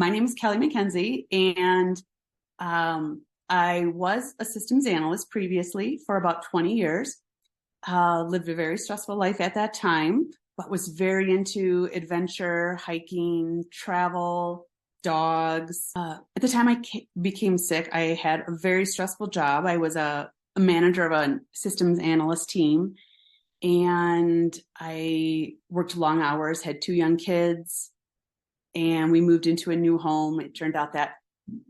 My name is Kelly McKenzie, and I was a systems analyst previously for about 20 years. Lived a very stressful life at that time, but was very into adventure, hiking, travel, dogs. At the time I became sick, I had a very stressful job. I was a manager of a systems analyst team, and I worked long hours, had 2 young kids, and we moved into a new home. It turned out that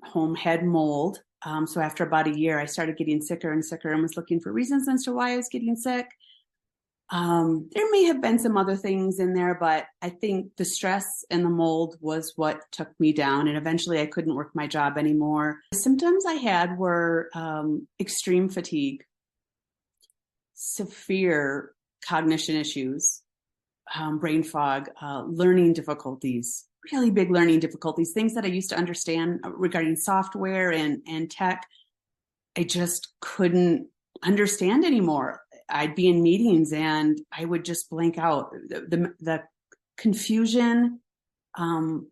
home had mold. So after about a year, I started getting sicker and sicker and was looking for reasons as to why I was getting sick. There may have been some other things in there, but I think the stress and the mold was what took me down. And eventually I couldn't work my job anymore. The symptoms I had were extreme fatigue, severe cognition issues, brain fog, learning difficulties, really big learning difficulties, things that I used to understand regarding software and tech. I just couldn't understand anymore. I'd be in meetings and I would just blank out. The confusion,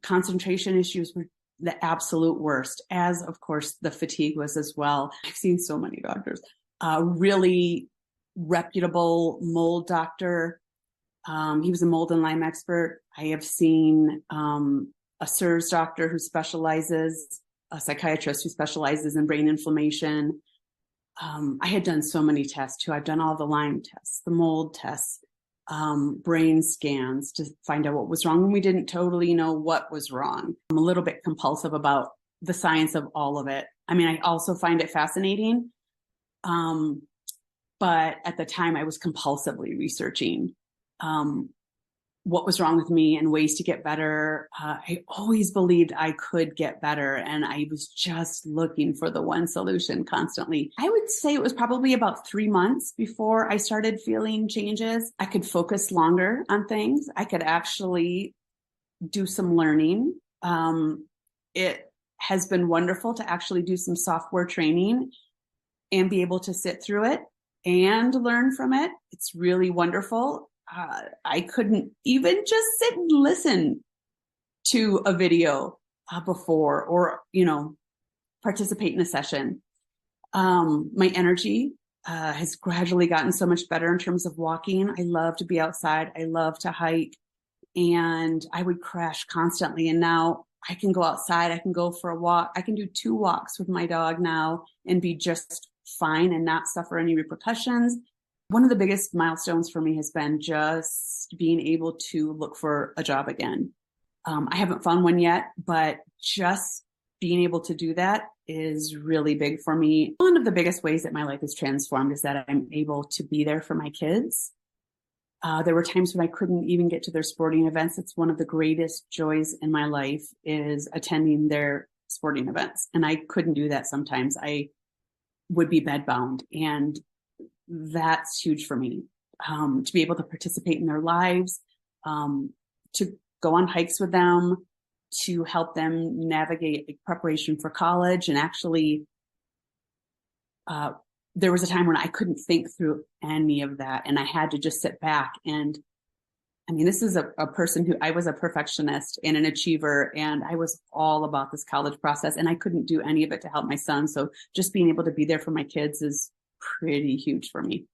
concentration issues were the absolute worst, as of course the fatigue was as well. I've seen so many doctors, really reputable mold doctor. He was a mold and Lyme expert. I have seen a CIRS doctor who specializes, a psychiatrist who specializes in brain inflammation. I had done so many tests too. I've done all the Lyme tests, the mold tests, brain scans to find out what was wrong. And we didn't totally know what was wrong. I'm a little bit compulsive about the science of all of it. I mean, I also find it fascinating. But at the time I was compulsively researching what was wrong with me and ways to get better. I always believed I could get better, and I was just looking for the one solution constantly. I would say it was probably about 3 months before I started feeling changes. I could focus longer on things. I could actually do some learning. It has been wonderful to actually do some software training and be able to sit through it and learn from it. It's really wonderful. I couldn't even just sit and listen to a video before, or, participate in a session. My energy has gradually gotten so much better in terms of walking. I love to be outside. I love to hike, and I would crash constantly. And now I can go outside. I can go for a walk. I can do 2 walks with my dog now and be just fine and not suffer any repercussions. One of the biggest milestones for me has been just being able to look for a job again. I haven't found one yet, but just being able to do that is really big for me. One of the biggest ways that my life is transformed is that I'm able to be there for my kids. There were times when I couldn't even get to their sporting events. It's one of the greatest joys in my life is attending their sporting events. And I couldn't do that sometimes. I would be bedbound, and that's huge for me, to be able to participate in their lives, to go on hikes with them, to help them navigate preparation for college. And actually, there was a time when I couldn't think through any of that, and I had to just sit back. And I mean, this is a person who, I was a perfectionist and an achiever, and I was all about this college process, and I couldn't do any of it to help my son. So just being able to be there for my kids is pretty huge for me.